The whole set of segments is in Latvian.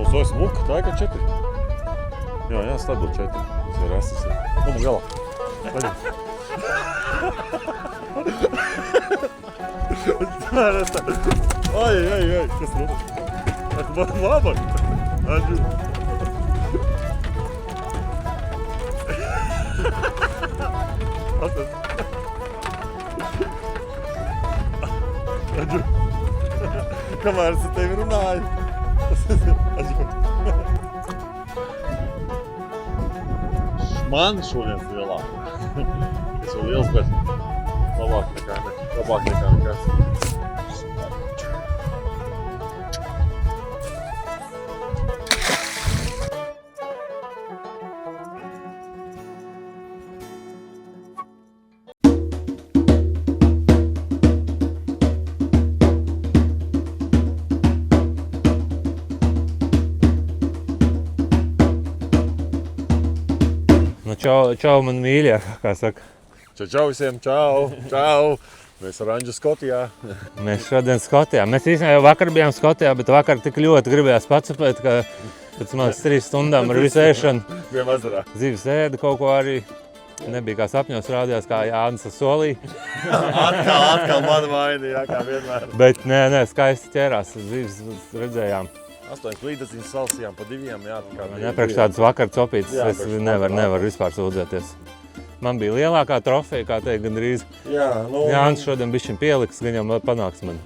Soja smuka, tā kā 4. Jā, stabili 4. Tas ir restas. Mums galā. Ai, kas notiek? Labāk. Aģu. Aģu. Kamēr es ar tevi runāju. Aģu. Man šodien lielāk. Es jau liels, bet labāk nekā nekas. Čau, man mīļie, kā saka. Čau visiem, čau. Mēs ar Anģu Skotijā. Mēs šodien Skotijā. Mēs īstenībā jau vakar bijām Skotijā, bet vakar tik ļoti gribējās pacupēt, ka pēc manas 3 stundām ar visu ēšanu. Bijām ezerā. Zivis ēda kaut ko arī. Nebija kā sapņos rādījās, kā Jānis solīja. Atkal mana vaina, jā, kā vienmēr. Bet nē, skaisti ķērās. Zivis redzējām. 8 līdeciņas salsījām pa 2, jā. Nepriekš tādas vakar copītas, es nevaru vispār sūdzēties. Man bija lielākā trofeja, kā teikt, gandrīz. Jānis šodien bišķiņ pieliks, gan jau panāks man.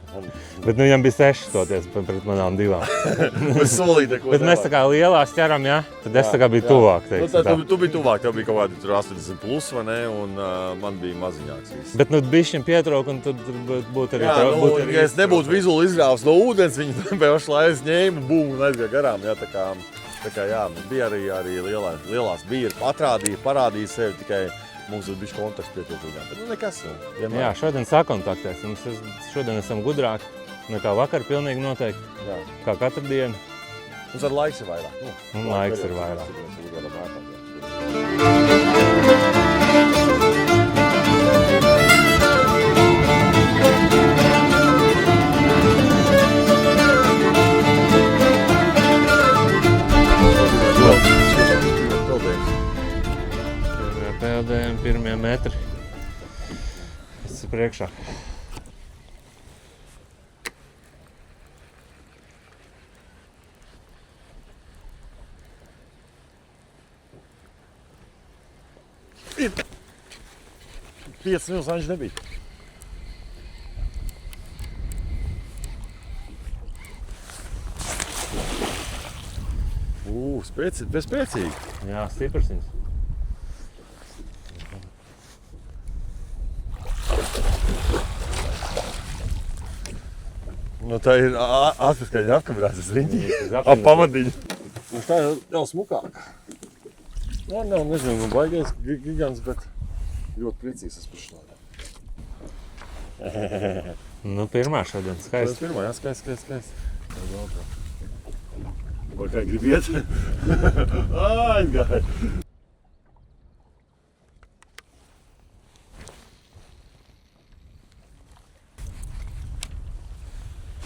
Bet viņam bija 6 stoties pret manām 2. Mēs solīja, ko bet mēs tā kā lielās ķeram, jā? Tad es tā kā biju tuvāk, teiksim. Tu biji tuvāk, tev bija kaut kādi 80 plus, vai ne? Un man bija maziņāks viss. Bet bišķiņ pietrūk, un tad būtu arī... Jā, ja es nebūtu vizuli izrāvs no ūdens, viņi paši lai es ņēmu, bum, un aizgāja garām, jā, tā kā jā, bija arī lielās bija, parādīja sevi, tikai mums ir bišķi kontakts pietrūkīgām, bet nekas. Jā, šodien sakontaktēs, šodien esam gudrāki nekā vakar pilnīgi noteikti, kā katru dienu. Mums ar laiks ir vairāk. Un laiks ir vairāk. Peldējam, pirmie metri. Es esmu priekšā. Ir 5 minūtes Anģis nebija. Spēcīgi. Jā, stiprs viņas. Nu tā ir atpakaļ apkamerās riņķi. Ap pamadiņu. Un tā jau smukāka. Jā, nezinu, baigais gigants, bet ļoti priecīgs es par šādā. Nu, pirmā šodien, skaisti. Pirmā, jā, skaisti. Vai kā grib iet? Aizgāja.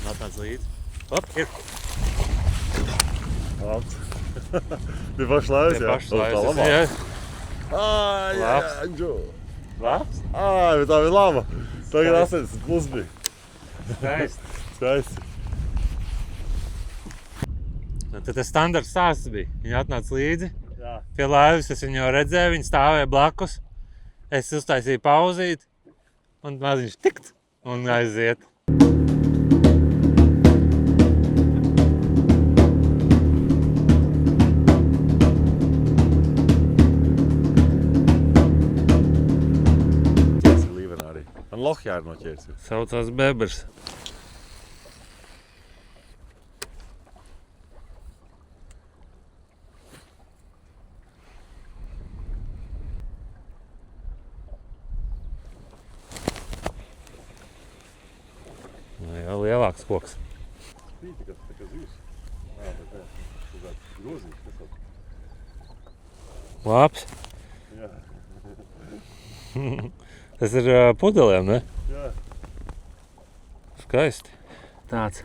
Nav tāds līdzi. Op, ir. Labs. Bija pašlaiz, jā? Pašlaiz, jā. Anģu. Labs? Bet tā bija laba. Tagad 80 plus bija. Skaisti. Tad tas standarts stāsts bija. Viņa atnāca līdzi. Pie laivas es viņu jau redzēju, viņa stāvēja blakus. Es uztaisīju pauzīt. Un maziņš tikt un aiziet. Lohjāri noķērs. Saucās bebers. Nu jā, lielāks koks. Spīti, tā kā zivs. Jā, bet tā grozīgs, kas tā. Labs. Jā. Tas ir pudelēm, ne? Jā. Skaisti. Tāds.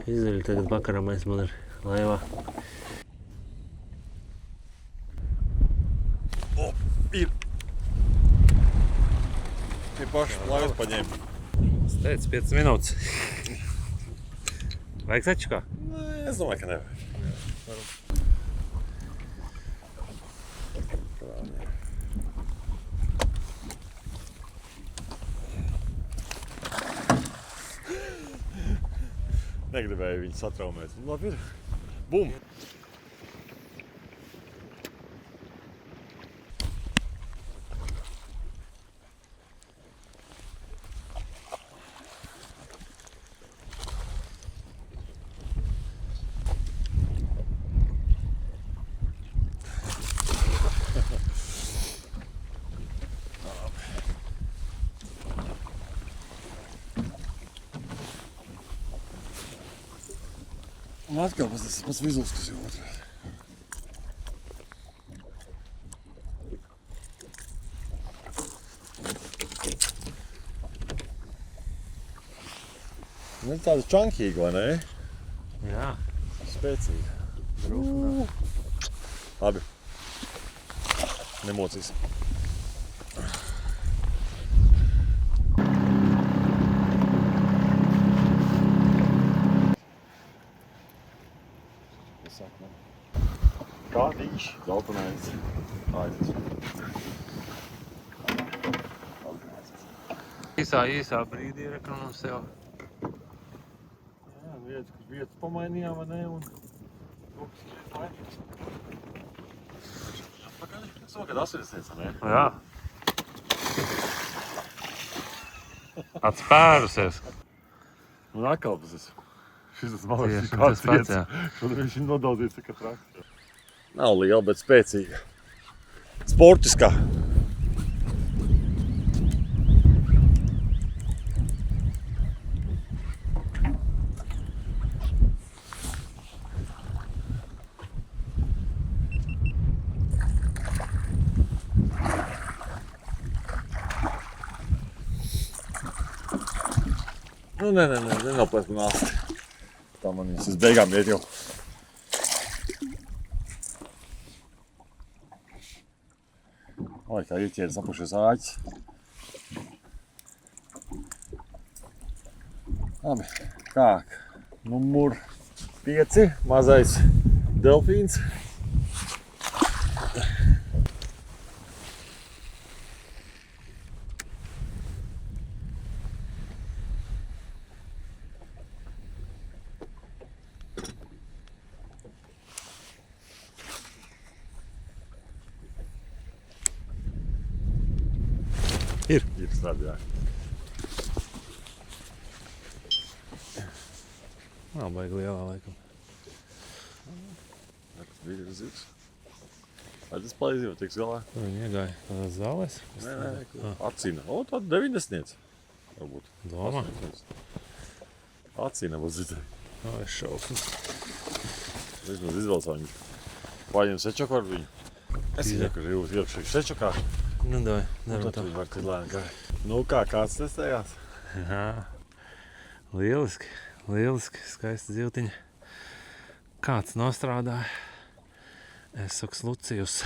Izveļ tagad vakaramais man ir Laivā. O, ir. Ir paši laivas paņēma. Es teicu, 5 minūtes. Vajag taču kā? Nē, es domāju, ka nevajag. Negribēju viņu satraumēt. Labi ir. Bum! Un atkal tas pats vizuls, kas jau otrā. Ir tāda čankīga, vai ne? Jā. Spēcīga. Drūkunā. Labi. Nemocīs. Kārtīši, zeltenais. Īsā brīdī ir, ka mums jau... Jā, vietas pamainījām, vai ne? Un... Pakaļ, es domāju, kad asirisies, vai ne? Jā. Atspērusies. Un atkal tas šis man liekas, Tieši kāds tas pats, jā. Šodien viņš ir nodaudzies, ka traks. Nav liela, bet spēcīga. Sportiskā. Nu, nenoplēs man asti. Tā man viņas uz beigām iet jau. Oi, kā ieķēris apušies āķis. Labi, kāk. Numur 5, mazais delfīns. Ir strādi, jā. Nav baigi lielā laikam. Tas bija ir zivs. Vai tas palīdz jau tiks galā? Tur viņi iegāja tādās zālēs. Nē, acīna. O, tāda 90. Varbūt. Domā? Acīna būs dzirdēja. Nav es šausmas. Vismaz izvalcā viņu. Paņem sečoku ar viņu. Es viņu, ka žīvus iekšēju sečokā. Nu, dāj, Un daram tad tā. viņi var tik lēni gāja. Nu kā, kāds testējās? Jā. Lieliski, lieliski, skaista zivtiņa. Kāds nostrādāja? Es saku Lucijus.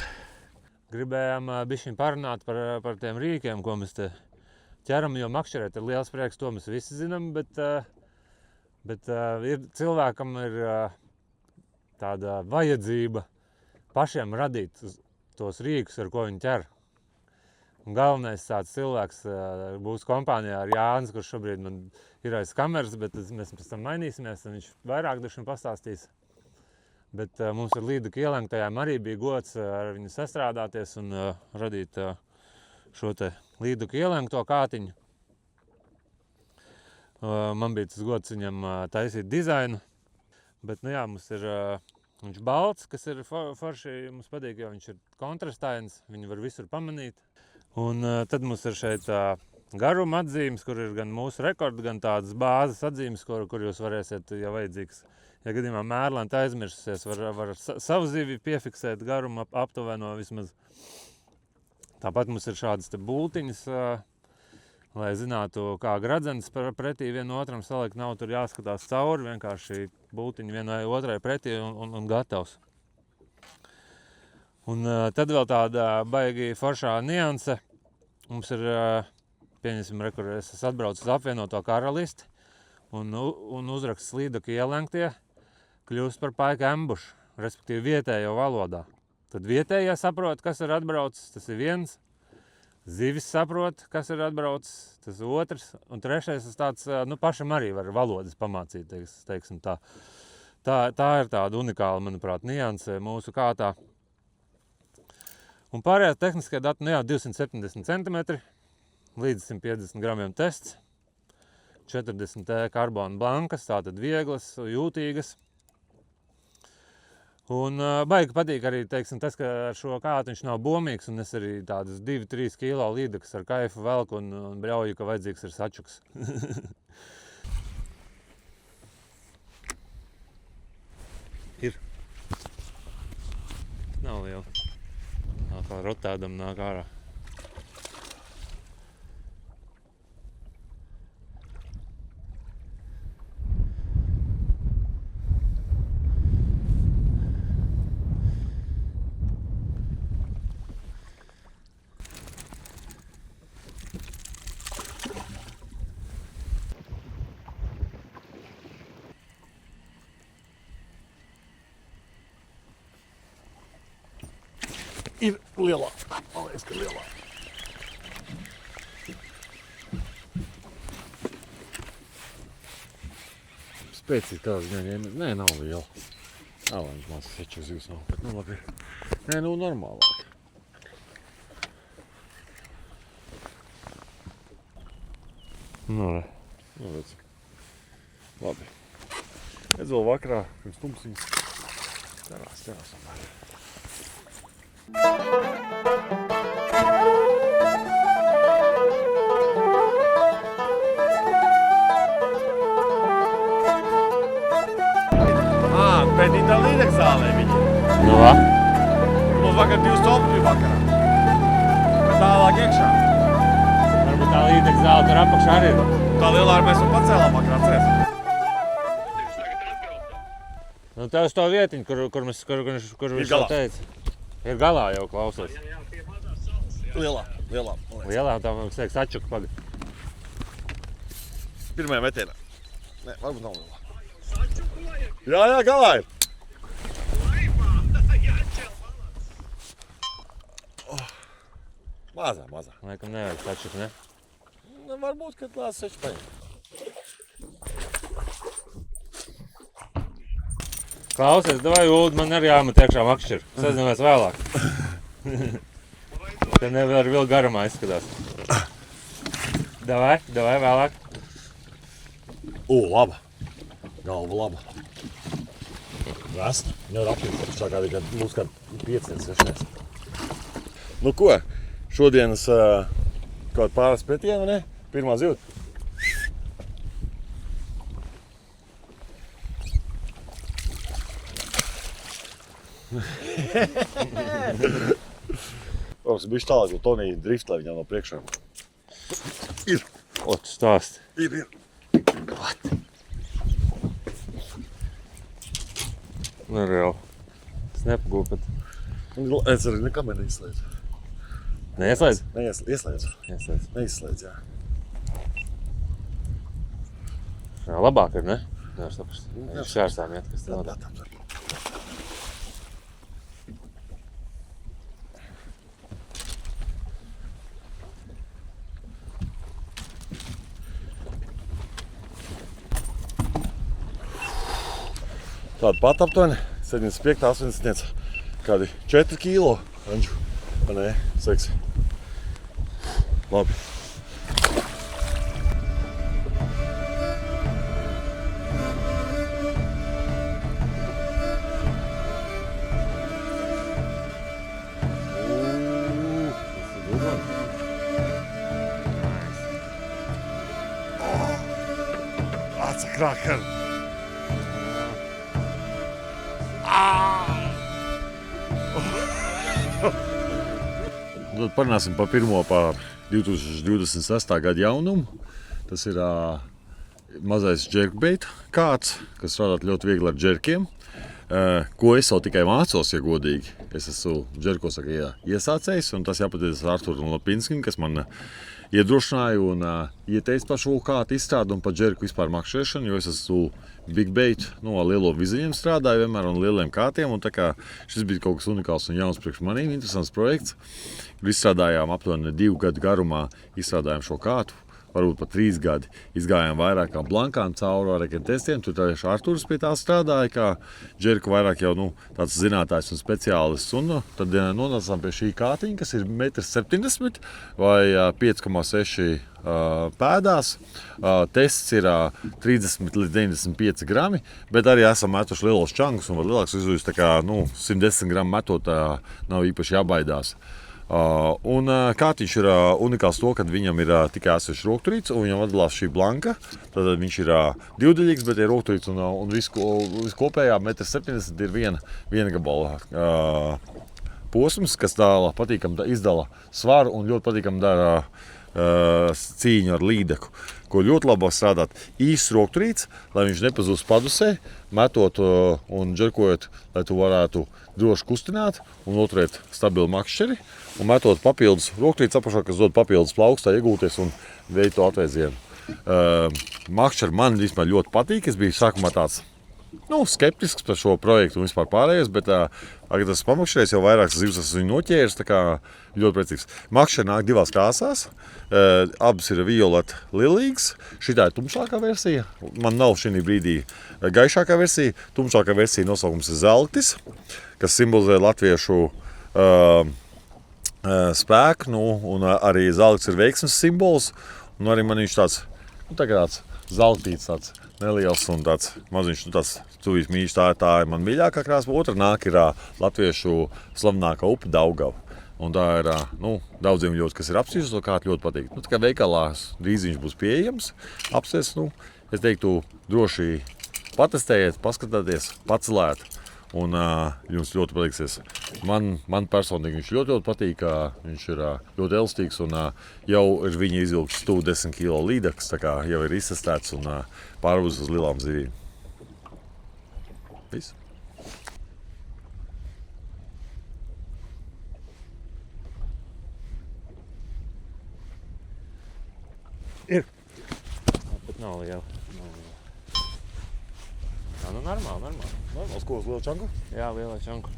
Gribējām bišķiņ parunāt par tiem rīkiem, ko mēs te ķeram, jo makšķerēt ir liels prieks, to mēs visi zinām, bet ir, cilvēkam ir tāda vajadzība pašiem radīt tos rīkus, ar ko viņi ķer. Un galvenais tāds cilvēks būs kompānijā ar Jānis, kurš šobrīd man ir aiz kameras, bet mēs pēc tam mainīsimies, un viņš vairāk dažiem pastāstīs. Bet mums ar Līdu Kielenktajām arī bija gods ar viņu sastrādāties un radīt šo te Līdu Kielenkto kātiņu. Man bija tas gods viņam taisīt dizainu, bet nu jā, mums ir viņš balts, kas ir forši, mums patīk, jo viņš ir kontrastains, viņu var visur pamanīt. Un tad mums ir šeit garuma atzīmes, kur ir gan mūsu rekordi, gan tādas bāzes atzīmes, kur jūs varēsiet, ja vajadzīgs, ja gadījumā mērlēnta aizmirsusies, var savu zivi piefiksēt garumu aptuveno vismaz. Tāpat mums ir šādas te bultiņas, lai zinātu, kā gradzenes pretī vienotram salikt, nav tur jāskatās cauri, vienkārši būtiņi vienai otrai pretī un gatavs. Un tad vēl tāda baigi foršā nianse. Mums ir, pieņemsim, kur es atbraucu uz apvienoto karalisti un uzraksts līdaka ielenktie kļūst par paika ambušu, respektīvi vietējo valodā. Tad vietējie saprot, kas ir atbraucis, tas ir viens. Zivis saprot, kas ir atbraucis, tas otrs. Un trešais, tas tāds, pašam arī var valodas pamācīt, teiksim tā. Tā ir tāda unikāla, manuprāt, nianse mūsu kārtā. Un pārējā tehniskie dati, 270 cm, līdz 150 gramiem tests, 40 karbona blankas, tātad vieglas, jūtīgas. Un baigi patīk arī, teiksim, tas, ka ar šo kātu viņš nav bomīgs, un es arī tādas 2-3 kilo līdakas ar kaifu velku un bļauju, ka vajadzīgs ir sačuks. Ir. Nav liela. Kā rotēdam nāk ārā. Ir lielā. Man liekas, ka lielā. Spēcīgi kāds ņēmies. Nē, nav liela. Nav viņš mās seču zivs nav, bet labi. Nē, normālāk. Redz. Labi. Redz vēl vakarā, pirms tumsiņas. Cerās samēr. Pretī tā līdeka zālē viņi. Mums vakar 2 stopļi vakarā. Bet tālāk iekšā. Varbūt tā līdeka zāle tur apakšā arī ir. Tā lielā ar mēs pacēlām vakarā, atceries. Tā uz to vietiņu, kur viņš jau teica. Ir galā jau klausies. Lielā. Lielā, tā mums teiks atčuka pagad. Pirmajā metienā. Nē, varbūt nav lielā. Jā, galā ir. Mazā. Laikam nevajag atčuka, ne? Varbūt, ka tās seči paņem. Klausies, davai ūd, man arī jāmet iekšā makšķir. Sazināmies vēlāk. Te nevar vēl garumā izskatās. Davai vēlāk. Laba. Galva laba. Vest. Nevar apjūt. Tā kā tikai mums kā 5-6. Nu ko? Šodienas kaut pāris pretienu, ne? Pirmā zivta. Bišķi tālāk, jo Tonija drift, lai viņam no priekšā. Ir. Otu stāsti. Ir. Nereāli. Es nepagūju pat. Es arī nekam neizslēdzu. Neieslēdz? Ieslēdzu. Neizslēdz, jā. Jā, labāk ir, ne? Nevar saprast. Šķērsām iet, kas te notiek. Tāda pat aptuveni, 75, 80, kādi 4 kilo, Anģu, vai nē, seksi. Labi. That's a cracker. Tad parunāsim par pirmo, par 2026. gada jaunumu. Tas ir mazais jerkbait kāds, kas strādāt ļoti viegli ar džerkiem. Ko es vēl tikai mācos, ja godīgi. Es esmu džerkosaka iesācējs, un tas jāpateicas Arturam Lapinskim, kas man iedrošināja un ieteica par šo kātu izstrādi un par džerku vispār makšķerēšanu, jo es esmu big bait, ar lielo viziņiem strādāju vienmēr un lieliem kātiem, un tā kā šis bija kaut kas unikāls un jauns priekš manīm, interesants projekts. Izstrādājām aptuveni 2 gadu garumā, izstrādājām šo kātu. Varbūt pat 3 gadi. Izgājām vairākām blankām cauri vairākiem testiem. Tur tieši Arturs pie tā strādāja, kā džerku vairāk jau tāds zinātājs un speciālists. Un tad nonācām pie šī kātiņa, kas ir 1,70 m vai 5,6 pēdās. Tests ir 30 līdz 95 grami, bet arī esam metuši lielos čangus un var lielāks izjūs, tā kā 110 gramu metot nav īpaši jābaidās. Un kātiņš ir unikāls to, ka viņam ir tikai esošs rokturīts un viņam atdalās šī blanka. Tad viņš ir divdaļīgs, bet ir rokturīts un viss kopējā 1,70 m ir viena gabala posms, kas izdala svaru un ļoti patīkam dara cīņu ar līdeku. Ko ļoti labi strādāt īsts rokturīts, lai viņš nepazūst padusē, metot un džerkojot, lai tu varētu droši kustināt un noturēt stabilu makšķeri. Un metot papildus rokturīts apakšā, kas dod papildus plaukstā iegūties un veikt to atvēzienu. Makšķeri man vispār ļoti patīk. Es biju sākumā tāds skeptisks par šo projektu un vispār pārējais, bet kad tas pamakšķerēs jau vairākas zivs esmu viņu noķēris, tā kā ļoti priecīgs. Makšķeri nāk 2 krāsās, abas ir violeta lilīgas. Šitā ir tumšākā versija, man nav šī brīdī gaišākā versija. Tumšākā versija nosaukums ir zeltis, kas simbolizē latviešu spēku, un arī zelts ir veiksmes simbols, un arī man viņš tāds zeltīts, tāds neliels un tāds maziņš, tāds tuvīs mīļš, tā ir man mīļākā krāsa. Otra nāk ir latviešu slavenākā upe Daugava, un tā ir, daudziem ļoti, kas ir apstījuši to kātu, ļoti patīk. Tā kā veikalā drīz viņš būs pieejams, apsties, es teiktu, droši patestējiet, paskatāties, pacelēt. Un jums ļoti pateiksies. Man personīgi viņš ļoti patīk. Viņš ir ļoti elastīgs un jau ir viņa izvilkts 10 kg līdeks. Tā kā jau ir izsastēts un pārvūs uz lielām zivīm. Viss. Ir. Bet nav liela. Normāli. Normāls ko uz lielu čanku? Jā, lielā čanku.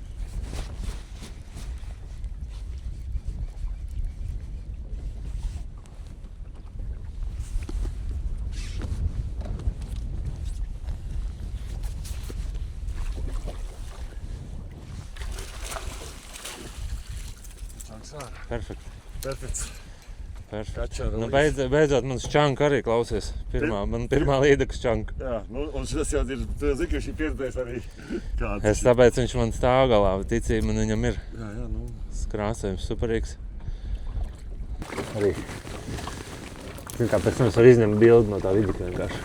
Čanks ārā. Perfekts. Kačara Beidzot, mans čanka arī klausies. Man pirmā līdekas čanka. Jā, un šis jau ir, tu zini, ka šī pieredzējis arī kāds. Es tāpēc viņš man stāv galā, ticība man viņam ir. Jā, Krāsojums superīgs. Arī. Zin kā pēc tam es varu izņemt bildi no tā vidika vienkārši.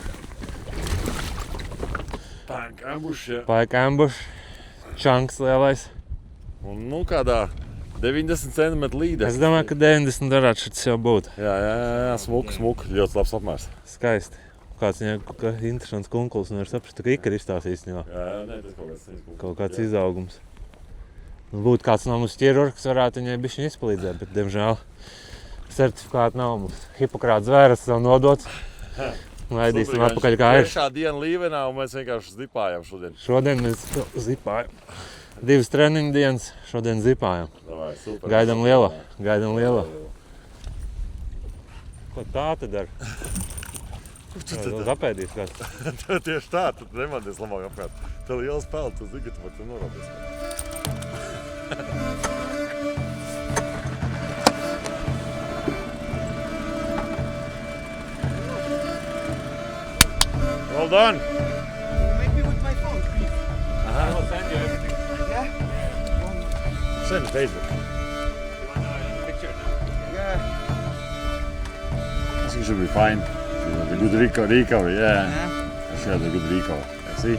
Pike ambush, čanks lielais. Un kādā 90 cm līdekļa. Es domāju, ka 90 varētu šis jau būt. Jā, smuki, ļoti labs apmērs. Skaisti. Kāds viņam interesants kunkuls, nevar saprast, ka ikari izstāsīs viņā. Jā, tas kaut kāds izaugums. Būtu kāds no mums ķirurgs, varētu viņai bišķiņ izpalīdzēt, bet, diemžēl, certifikāti nav mums. Hipokrāta zvēras nav nodots. Laidīsim atpakaļ kā ir. Trešā diena līvenā un mēs vienkārši zipājam šodien. Šodien mēs zipājam. 2 treniņu dienas, šodien zipājam. Davai, super. Gaidām lielo. Ko tā te dara? Apēdīs kāds. Tieši tā, tu nemanies labāk apkārt. Tev liels pelts, tu zini, ka tu par to norādies. Well done. Maybe with my phone, please. I will send you everything. Yeah? Send it to Facebook. You want a picture now? Yeah. I think you should be fine. The good recovery, yeah. She had a good recovery. See?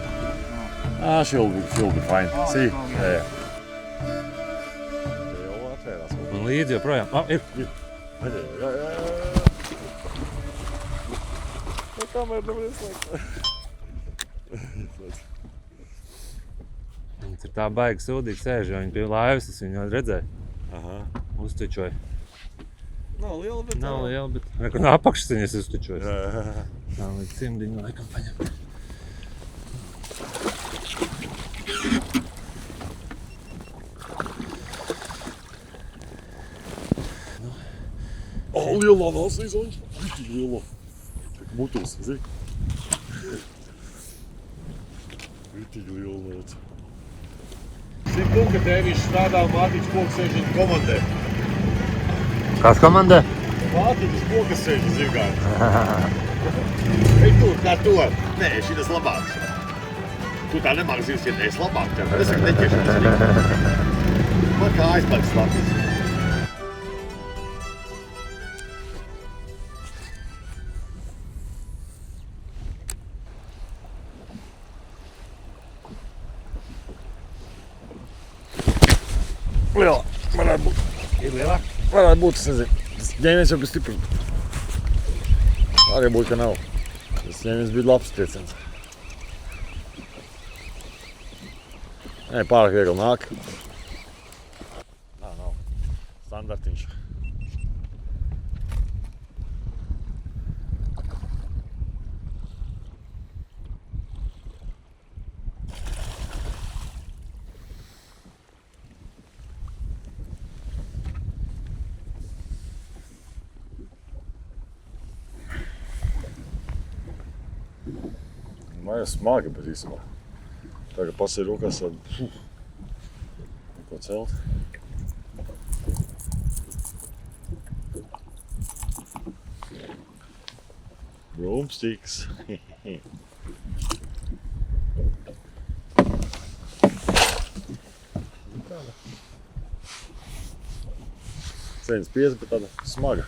She'll be fine. Oh, See? oh, Yeah. yeah. Man līdzi joprojām. Ir. Kamēr nevar ieslēgt. Viņas ir tā baigi sūdīgi sēž, jo viņi pie laivas, es viņu redzēju. Aha. Uztučoju. Nav liela, bet... Nav liela, bet neko no apakšas viņas uztučojas. Tā līdz cimdiņu laikam paņem. Lielā nāsīs, viņš. Rītīgi lielā. Mutus, zini? Rītīgi liela nāca. Zini, kunga tēvišķi strādā Mātiņas Pokasēžas komandē. Kāds komandē? Mātiņas Pokasēžas zivgājums. Ej tur, kā to. Nē, šitas labāks. Tu tā nemāk zivs, ja es labāk tev. Es saku, neķeršanas rīk. Man kā aizpārks labs. Lielā, varētu būt. Ir lielāk? Varētu būt, es nezinu. Tas ņēmiens jau bija stiprs. Arī būt, ka nav. Tas ņēmiens bija labs trieciens. Nē, pārāk viegli nāk. Nav. Standartiņš. Maja smagi, bet īsumā. Tagad pasēja rokās, tad neko celt. Broomsticks. Ceņas 5, bet tāda smaga.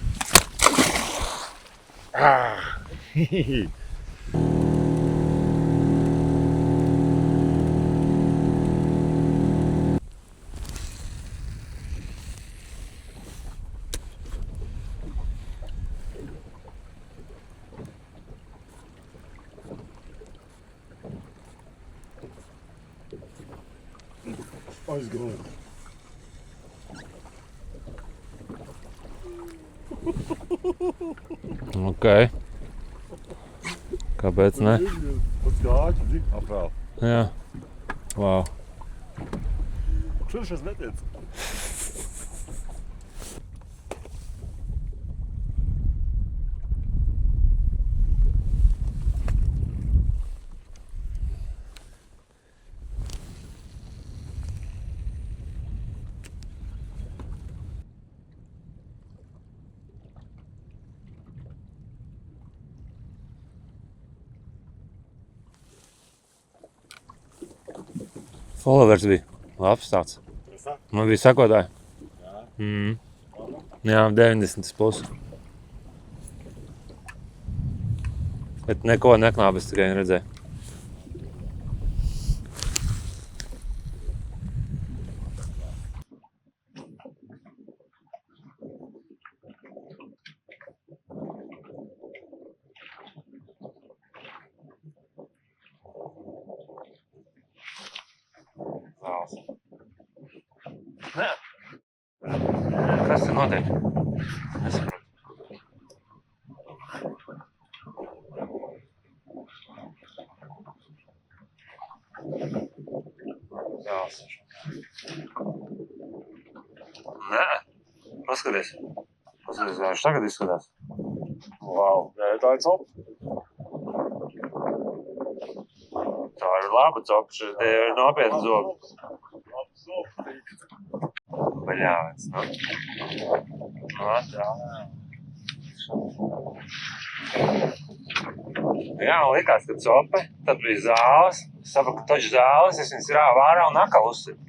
Aizgāju. Okei. Kāpēc ne? Pats kāķi, zi? Apvēl. Jā. Vau. Šurš es netiec. Followers bija labs tāds. Man bija sakotāji. Jā, 90 plus. Bet neko neknābis, tikai viņi redzēja. Nē. Kas te notiek? Nesaprotu. Nē. Paskaties. Paskaties, kā viņš tagad izskatās. Vau, nē, tā ir cop. Tā ir laba copa, tie ir nopietni zobi. Labs cop. Baļāvēc, nu. Tā. Jā, man likās, ka cope, tad bija zāles. Sapratu, ka taču zāles, es viņas rāvu ārā un atkal uzsit.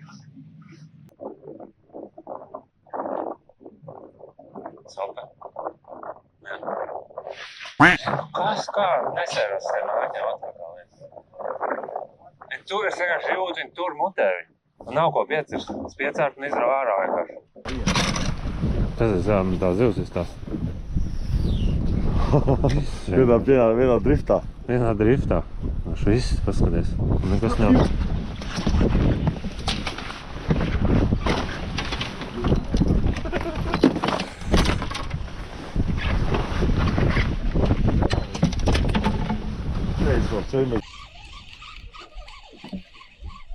Cope. Jā. Kas kā? Nesērās tiem āķiem atkal. Tur es vienkārši jūtu, viņi tur mutē viņu. Nav ko piecirst. Es piecārtu un izrauju ārā vienkārši. Tas ir tā zivs tās. Vienā driftā. Vienā driftā. Viss, paskaties. Nekas nav.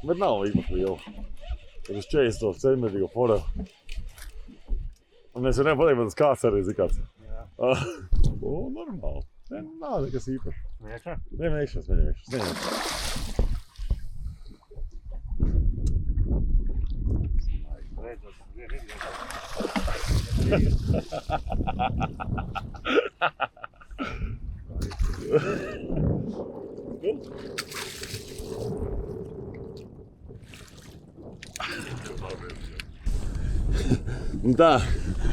Bet nav īpaši liela. Tad uz 40 centimetrīgo forelu. Un es varu pateikt, man tas kāds arī zin kāds. Jā. Normāli. Nav nekas īpaši. Nevienīšas. Un tā,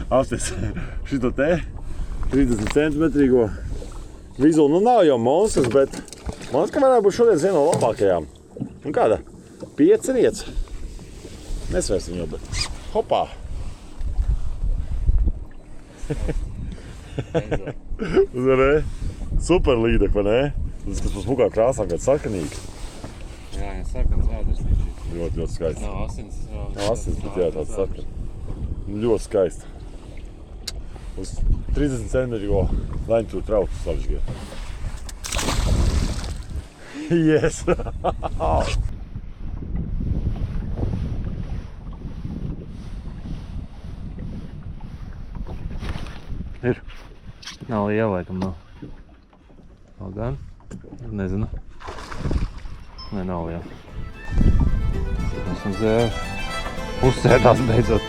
apsties šito te 30 centimetrīgo vizulu. Nu nav jau monstrs, bet man liekas, ka varētu būt šodien viena no labākajām. Un kāda? 5 riets. Nesvērsim jau, bet hopā. Uzvarēja? Super līdek, vai ne? Tas pēc smukā krāsām, kāds sarkanīgi. Jā, sarkans vēders. Ļoti skaisti. Nav asins. Nav asins, bet jā, tāds sarkans. Ļoti skaisti. Uz 30 centimetrīgo laņķu traucu savišķiet. Yes! Ir. Nav liela, laikam nav. Nav gan? Nezinu. Ne, nav liela. Esmu dzērs. Uzsēdās beidzot.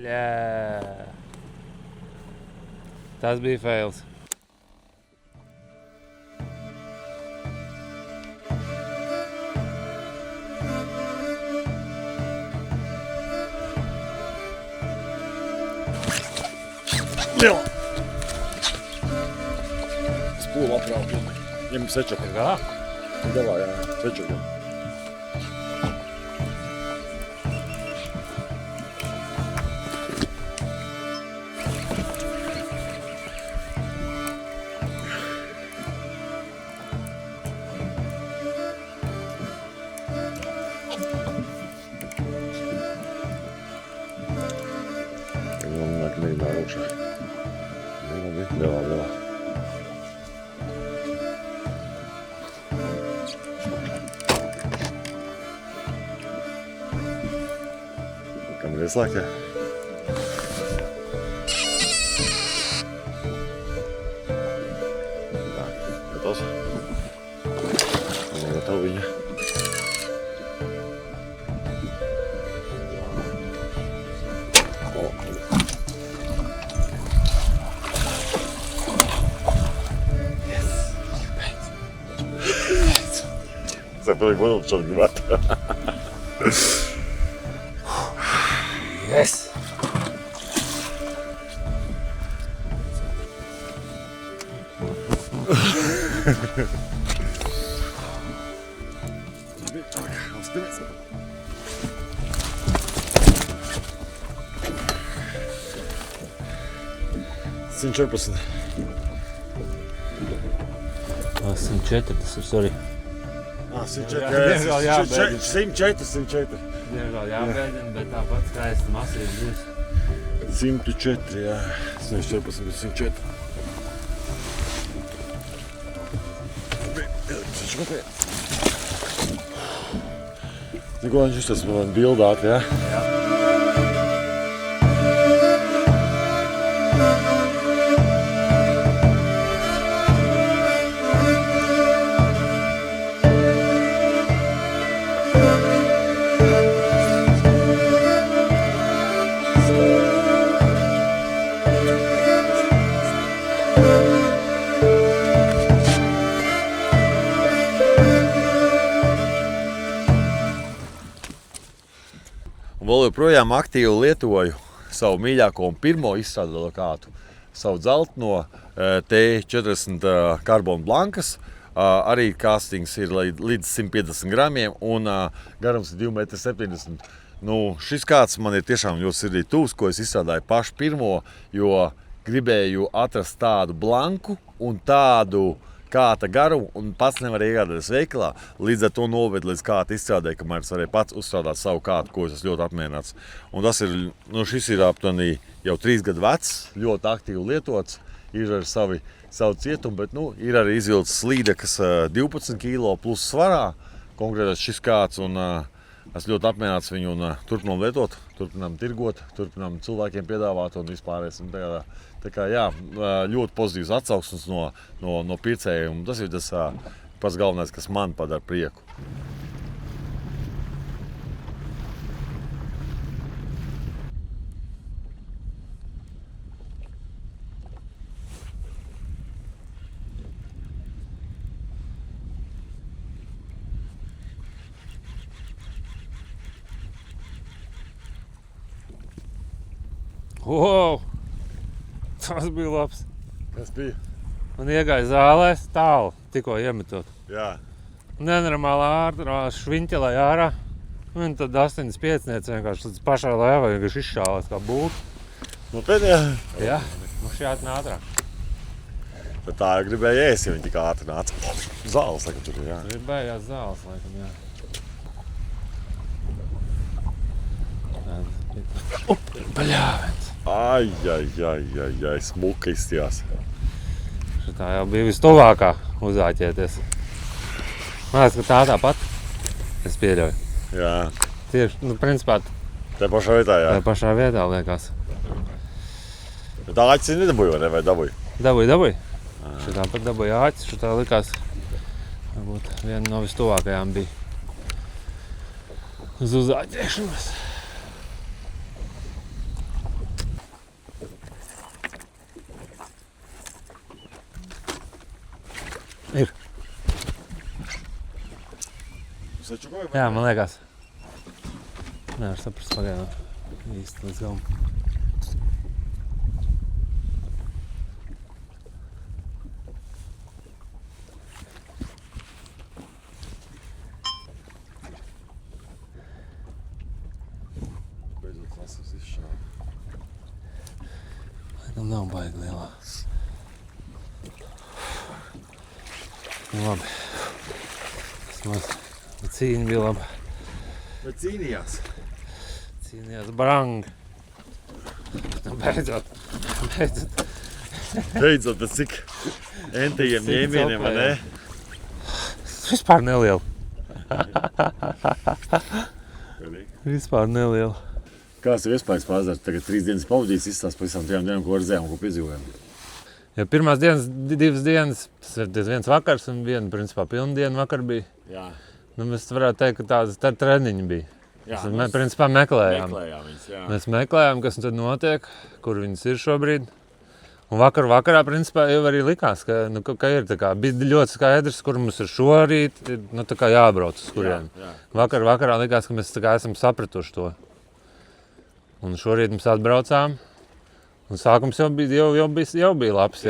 Jā. Tas bija fails. Liela! Spūla aprāva pilnīgi. Ņem sečaku. Galā? Galā, jā. Sečaku. Mēģinā augšā. Lielā. Kamera ieslēgt, jā? Tā, gatavs. Un gatava viņa. Pilnīgi budulčam gribētu. Yes! Uztimies. 114. 104, tas ir, sorry. 104, 104. Diemžēl jābēdina, bet tāpat skaisti masīvi būs. 104, jā. 114, bet 104. Neko viņš tas man bildāt, jā? Jā. Vēl joprojām aktīvi lietoju savu mīļāko un pirmo izstrādāto kātu. Savu dzeltno T40 Carbon Blankas. Arī castings ir līdz 150 gramiem un garums ir 2,70 m. Šis kāds man ir tiešām ļoti sirdī tuvs, ko es izstrādāju pašu pirmo, jo gribēju atrast tādu blanku un tādu kāta garumu un pats nevarēju iegādāties veikalā. Līdz ar to novedu līdz kāta izstrādēju, kamēr es varēju pats uzstrādāt savu kātu, ko es ļoti apmierināts. Un tas ir, šis ir aptuveni jau 3 gadu vecs, ļoti aktīvi lietots, ir ar savu cietumu, bet ir arī izvilcis slīdekas 12 kg plus svarā. Konkrētais šis kāds un es ļoti apmierināts viņu un turpinām lietot, turpinām tirgot, turpinām cilvēkiem piedāvāt un vispārējais. Tā kā jā, ļoti pozitīvs atsauksmes no pircējiem. Tas ir tas pats galvenais, kas man padara prieku. Wow! Tas bija labs. Kas bija? Man iegāja zālē tālu, tikko iemetot. Jā. Nenormāli ātrā šviņķelē ārā. Un tad 85 vienkārši līdz pašai lēvai vienkārši izšālās kā būtu. Pēdējā? Jā, mums jāatnā ātrāk. Bet tā gribēja ēst, ja viņi tik ātri nāca. Zāles, laikam, tur ir, jā. Gribējās zāles, laikam, jā. Baļāvens. Ai, smuka izstījās. Šitā jau bija vistuvākā uzāķēties. Man liekas, ka tā tāpat. Es pieļauju. Jā. Tieši, principā, Te pašā vietā, jā. tā pašā vietā liekas. Bet tā āķis nedabūja, vai ne? Vai dabūja? Dabūja. Šitā pat dabūja āķis. Šitā likās, varbūt viena no vistuvākajām bija uz uzāķēšanas. Ir. Jā, man liekas. Nevar saprast pagaidām īsti līdz galam. Beidzot lasas izšāva. Laikam nav baigi lielā. Labi. Cīņa bija laba. Bet cīnījās. Cīnījās brang. Beidzot. Beidzot, bet cik entajiem ņēmieniem, vai ne? Vispār neliela. Vispār neliela. Kāds ir iespējas pārzāt? Tagad 3 dienas pavadījis, izstāst pavisam 3 dienām, ko redzējām, ko piedzīvojām. Ja pirmās dienas, 2 dienas, tas ir viens vakars un viena, principā, pilndiena vakar bija. Jā. Mēs varētu teikt, ka tādas treniņi bija. Jā, Mēs, principā, meklējām. viņus, jā. Mēs meklējām, kas tad notiek, kur viņas ir šobrīd. Un vakarā, principā, jau arī likās, ka ir tā kā, bija ļoti skaidrs, kur mums ir šorīt, tā kā jābrauc uz kurien. Jā. Vakarā likās, ka mēs tā kā esam sapratuši to. Un šorīt mēs atbraucām. Un sākums jau bija labs, jau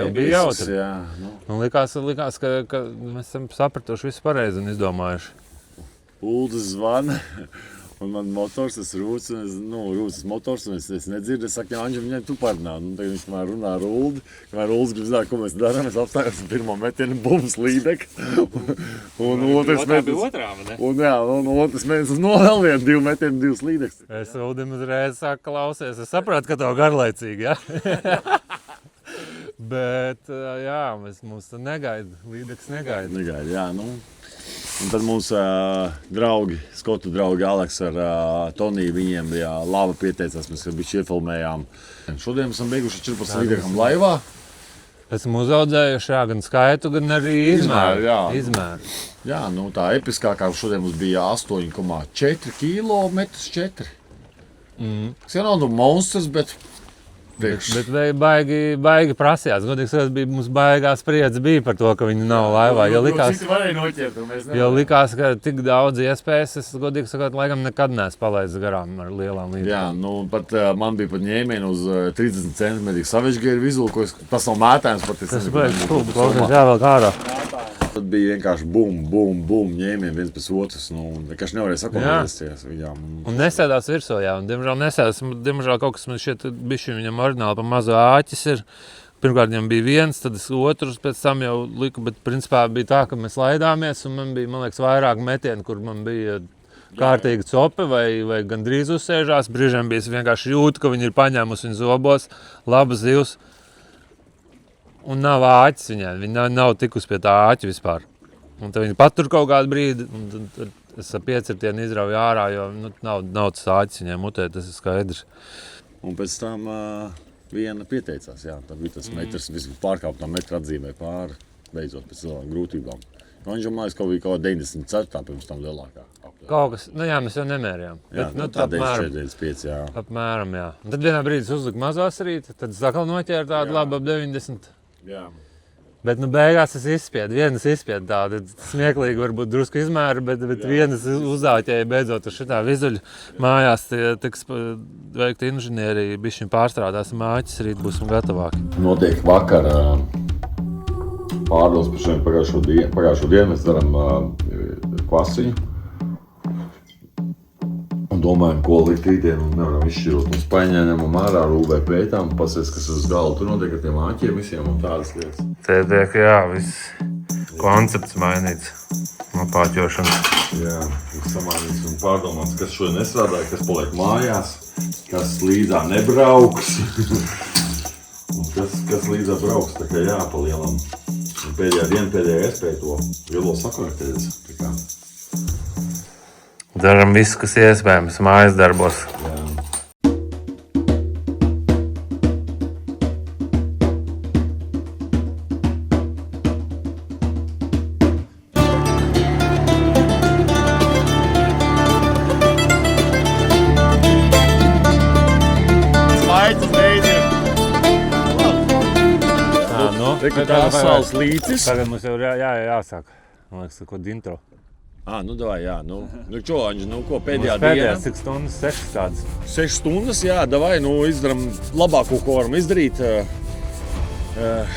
bija jautri. Jā, Un likās, ka mēs esam sapratuši visu pareizi un izdomājuši. Uldis zvana, un man motors, tas rūts, rūtas motors, un es nedzirdu, es saku, Jāņģi, viņai tu parunā. Tagad viņš kamēr runā ar Uldi, kamēr Uldis grib zināt, ko mēs darām, mēs apstājās un pirmo metienu bums līdek. Un otrs metiens. Otrā, ne? Un otrs metiens, vēl vienu 2 metienu, 2 līdeks. Es Uldim uzreiz saku, klausies, es sapratu, ka tev garlaicīgi, ja? Bet, jā, mums tā negaida, līdeks negaida. Negaida, jā, Un tad mums draugi, skotu draugi Aleks ar Toniju, viņiem bija lava pieteicās, mēs bišķi iefilmējām. Šodien mēs esam beiguši 14 līdekam laivā. Esmu uzaudzējuši, jā, gan skaitu, gan arī izmēru. Izmēru. Jā, tā episkākā šodien mums bija 8,4 km 4. Tas jau nav monstrs, bet Bet baigi prasījās. Godīgi sakot, mums baigā spriedze bija par to, ka viņi nav laivā. Jo likās, ka tik daudz iespējas, es godīgi sakot, laikam nekad neesmu palaidis garām ar lielām līdzekļiem. Jā, nu pat man bija pat ņēmieni uz 30 centimetru savižģēru vizulu, ko tas nav mētājums pat. Tas beigas stulbi, klausies, jāvelk ārā. Tad bija vienkārši bum, ņēmieni viens pēc otras. Nu, vienkārši nevarēja sakontrolēties viņām. Un nesēdās virsū, jā. Un, diemžēl kaut kas man šķiet bišķi viņam orģināli pa mazu āķis ir. Pirmkārt viņam bija viens, tad es otrs pēc tam jau liku, bet principā bija tā, ka mēs laidāmies un man bija, man liekas, vairāk metieni, kur man bija kārtīgi copi vai gandrīz uzsēžās. Brīžiem bija es vienkārši jūtu, ka viņi ir paņēmusi viņu zobos, labas zivs. Un nav āķis viņai, viņa nav tikusi pie tā āķa vispār. Un tad viņi patur kaut kādu brīdi, un tad es ar piecirtienu izrauju ārā, jo nav tas āķis viņai mutē, tas ir skaidrs. Un pēc tam viena pieteicās, jā, tad bija tas metrs, visu pārkāptā metra atzīmē pāri, beidzot pēc lielām grūtībām. Viņš jau mājas kaut bija kaut 94. pirms tam lielākā. Kaut kas, nu jā, mēs jau nemērījām. Jā, bet, tā 95, jā. Apmēram, jā. Un tad vienā brīdī uzlika mazās rīt, tad es atkal noķēru tādu labu ap 90. Jā. Bet nu beigās es izspiedu, vienas izspiedu tādu smieklīgi varbūt drusku izmēru, bet vienas uzāķēja beidzot uz šitā vizuļu. Mājās tiks veikta inženierija, bišķiņ pārstrādāsim āķis, rīt būsim gatavāki. Notiek vakar pārdals par šiem pagājušo dienu, mēs darām kvasiņu. Un domājam, ko likt rītdien, un nevaram izšķirot. Mums paņēmām ārā rūvē pētām, pasies, kas uz galda tur notiek ar tiem āķiem visiem un tādas lietas. Te tiek, jā, viss koncepts mainīts no pāķošanas. Jā, viss samainīts un pārdomāts, kas šodien nestrādāja, kas paliek mājās, kas līdzā nebrauks. Un kas līdzā brauks, tā kā jā, pa lielam. Un pēdējā diena, pēdējā iespēja to lielo sakonektēties. Daram visu, kas iespējams mājas darbos. Slaids beidzies. Tās saules līcis. Tagad mums jau jāsāk. Man liekas, ko intro. Nu davai, jā, nu čo, Anģi, nu ko, pēdējā diena? Pēdējās cik stundas, 6 tādas. 6 stundas, jā, davai, nu izdaram labāko, ko varam izdarīt.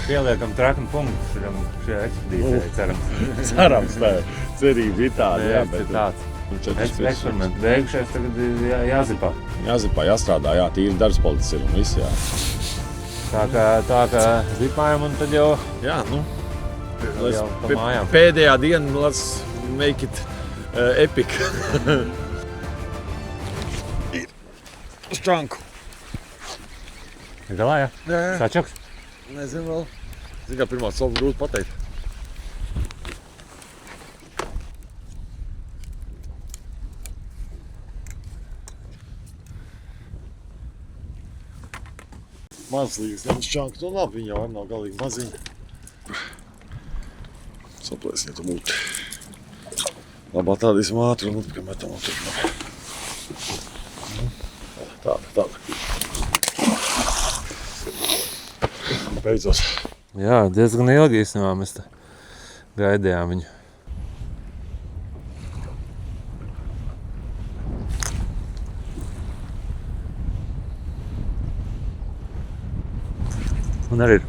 Pieliekam trakam punktu šajā ekspedīcijā, cerams. Cerams, tā cerība ir tāda, jā, bet Eksperimenti beigušies, tagad jāzipā. Jāzipā, jāstrādā, jā, tīri darbs palicis ir un viss, jā. Tā kā zipājam un tad jau, jā, nu, jau pa mājām. Pēdējā diena, let's make it epic. Uz čanku. Ir galā, jā? Jā. Sačoks? Nezinu vēl. Zinu, kā pirmā sola grūti pateikt. Mazlīgs, gan čanku, nu labi, viņa jau nav galīgi maziņa. Saplēs viņu muti. Labā tādīsim ātri un ka metam tur. Tāda. Beidzot. Jā, diezgan ilgi īstenībā mēs gaidījām viņu. Un arī ir.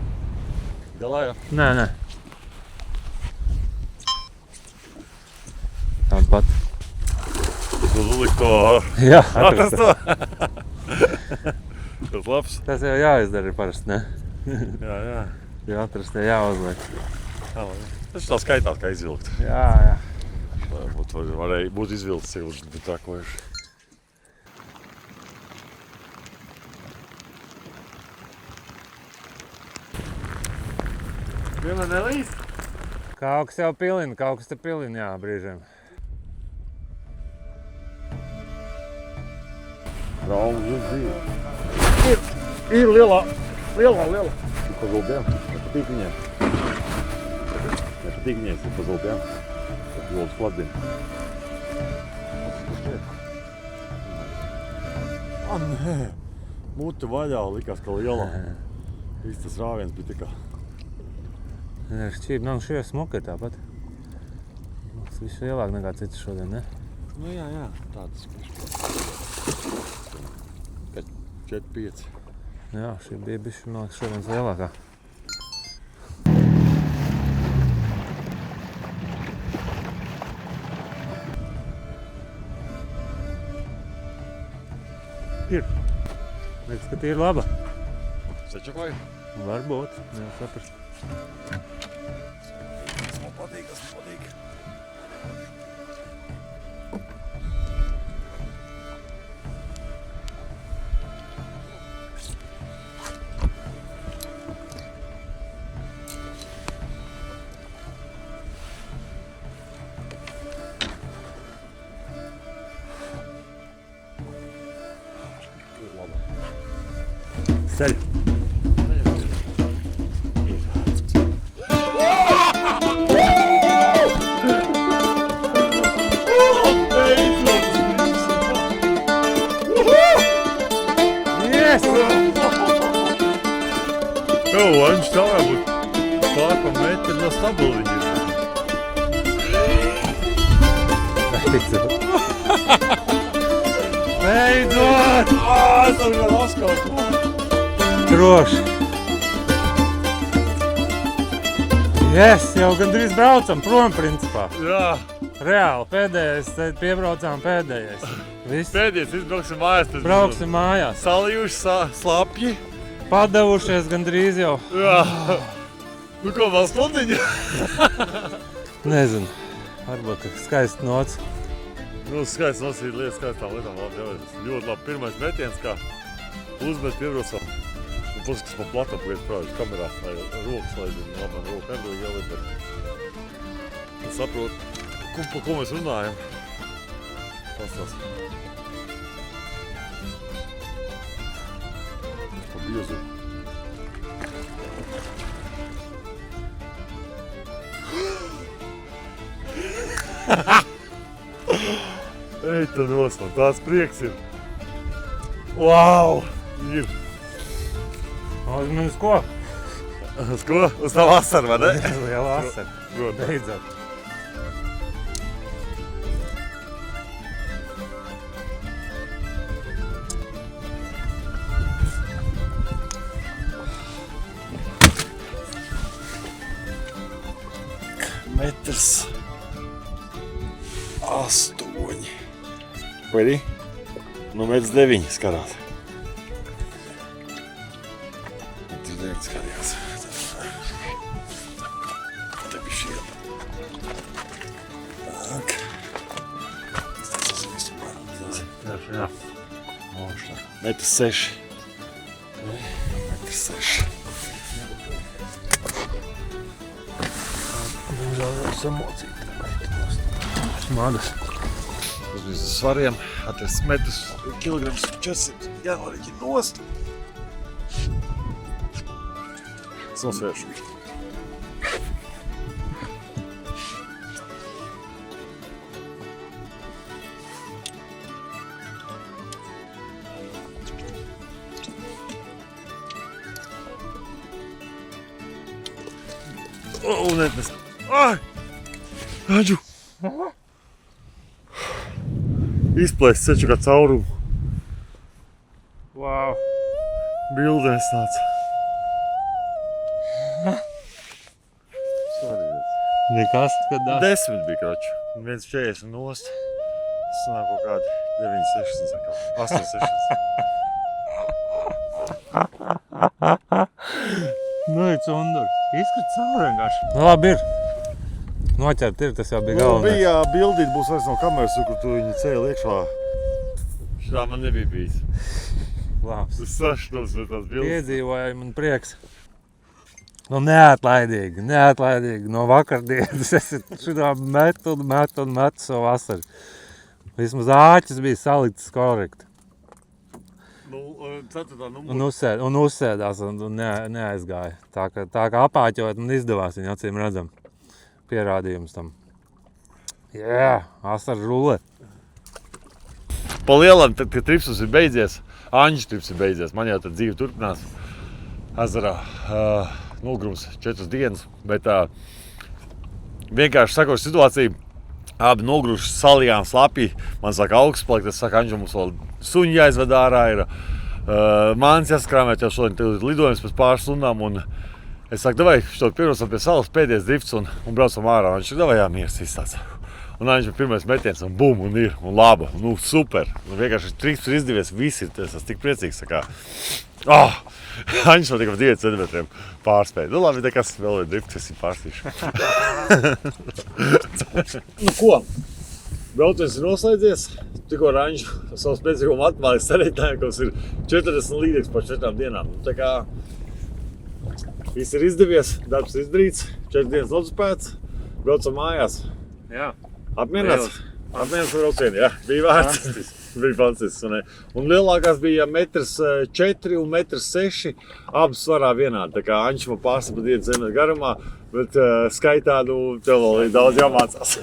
Galā jau? Nē. Tāda pat. Tu uzlikt to. Jā, Tas to. Tas labs. Tas jau jāizdara parasti, ne? Jā. Jā, atrast, jāuzliek. Tas tā skaitās, kā izvilkt. Jā. Varēja būt izvilkts, ja būtu trakojuši. Viena nelīst? Kaut kas jau pilina, jā, brīžiem. Daudz dzīve. Ir lielā. Pazulbjām. Nepatīk viņiem. Ir pazulbjām. Tas lūdzu kladzina. Nē. Muti vaļā, likās, ka lielā. Viss tas rāviens bija tikā. Šķība nav šie smuki ir tāpat. Tas viss lielāk nekā cits šodien, ne? Nu jā, tāds pēc 4-5. Jā, šī bija bišķi, man liekas, šodienas lielākā. Ir. Liekas, ka tie ir laba. Sečakoju? Varbūt, nevar saprast. Tas man patīk. Ceļ. Yes! Viņš tā varbūt pār pa metri no stabuli viņi ir. Beidzot! Beidzot! Es tam vēl atskautu. Droši! Yes, jau gandrīz braucam prom, principā. Jā. Reāli, pēdējais, piebraucām pēdējais. Viss, Pēdējais izbrauksim mājās. brauksim mājās. Salījuši slapji. Padavušies gandrīz jau. Jā. Nu ko, vēl stundiņa? Nezinu, varbūt skaists nots. Nu, skaists nosīt lietas skaistām lietām. Labi, jā, ļoti labi. Pirmais metiens, kā uzmet piebraucam. Nu, puses, kas man platā pagaidu prāvis kamerā, lai rokas laidzi. Labi, man roka nedod jāliet, bet es saprotu, pa ko mēs runājam. Pastāst. Pa biozu. Ej, tā nosman, tāds prieks ir. Wow! Ir. Uz manis ko? Uz ko? Uz tā vasara, vai ne? Liela asara. Protams. Beidzot. Metrs 8. Vai arī? Nu, metrs 9 skarās. Tur 9 skatījās. Te bija šiem. Tak. Tas visu parādās. Jā. Metrs 6. Metrs 6. Samocīt. Smagas. Tas bija svariem. Atrast metrus, kilograms 400. Jānoriķi nost. Es nosvēršu. Netnes. Ai! Aģu! Izplēst seču kā caurumu. Wow. Bildēs tāds. Nekas, kad 10 bija kroču. 1,40 nost. Tas sanāk kaut kādi 9,60 sakā. 8,60. Nu, ir cundur. Izskrat cauri vienkārši. Nu, labi ir. Noķert ir, tas jau bija galvenais. Bija bildīt, būs vairs no kameras, kur tu viņu cēli iekšā. Šā man nebija bijis. Labs. Tas sašķos vai tās bildes. Piedzīvoja man prieks. Nu, neatlaidīgi no vakardienas. Es šitā metu savu vasaru. Vismaz āķis bija salikts korekti. Nu, 4. numuru. Un uzsēdās un neaizgāja. Tā kā apāķot man izdevās viņa acīm redzam. Pierādījums tam. Jā, asara rulle. Pa lielam, tad, kad tripsus ir beidzies, Anģis trips ir beidzies. Man jau tad dzīve turpinās ezerā. Nogrums 4 dienas, bet vienkārši sakošu situāciju. Abi nogruši salijām slapji. Man saka augsts palikt, es saku, Anģi, mums vēl suņi jāizved ārā ir. Mānis jāskrāmēt, jau šodien lidojums pēc pāris stundām. Un es saku, davai, šo pirmos pie salas pēdējais drifts un braucam ārā. Viņš saka, davai, jā, miers izstāds. Un viņš ir pirmais metiens un bum, un ir, un laba, nu super. Un vienkārši trips ir izdevies, visi ir, es esmu tik priecīgs, sakā. Viņš vēl tikai 2 centimetriem pārspēja. Nu labi, nekas vēl ir drifts, es viņu pārstīšu. Nu ko, brauciens ir noslēdzies. Tikko Raņģu savu spēcīgo matemātikas sarēķinājumu, kas ir 40 līdzekļus par 4 dienām. Nu, tā kā viss ir izdevies, darbs ir izdarīts, 4 dienas notspēts, braucam mājās. Jā. Apmierināts? Apmierināts ar braucienu, jā. Bija vērts. Bija fantastisks. Un lielākās bija 1,4 un 1,6 m. Abas svarā vienādi. Tā kā Anģis man pārstāv pa 2 cm garumā, bet skaitā, nu, tev vēl ir daudz jāmācās.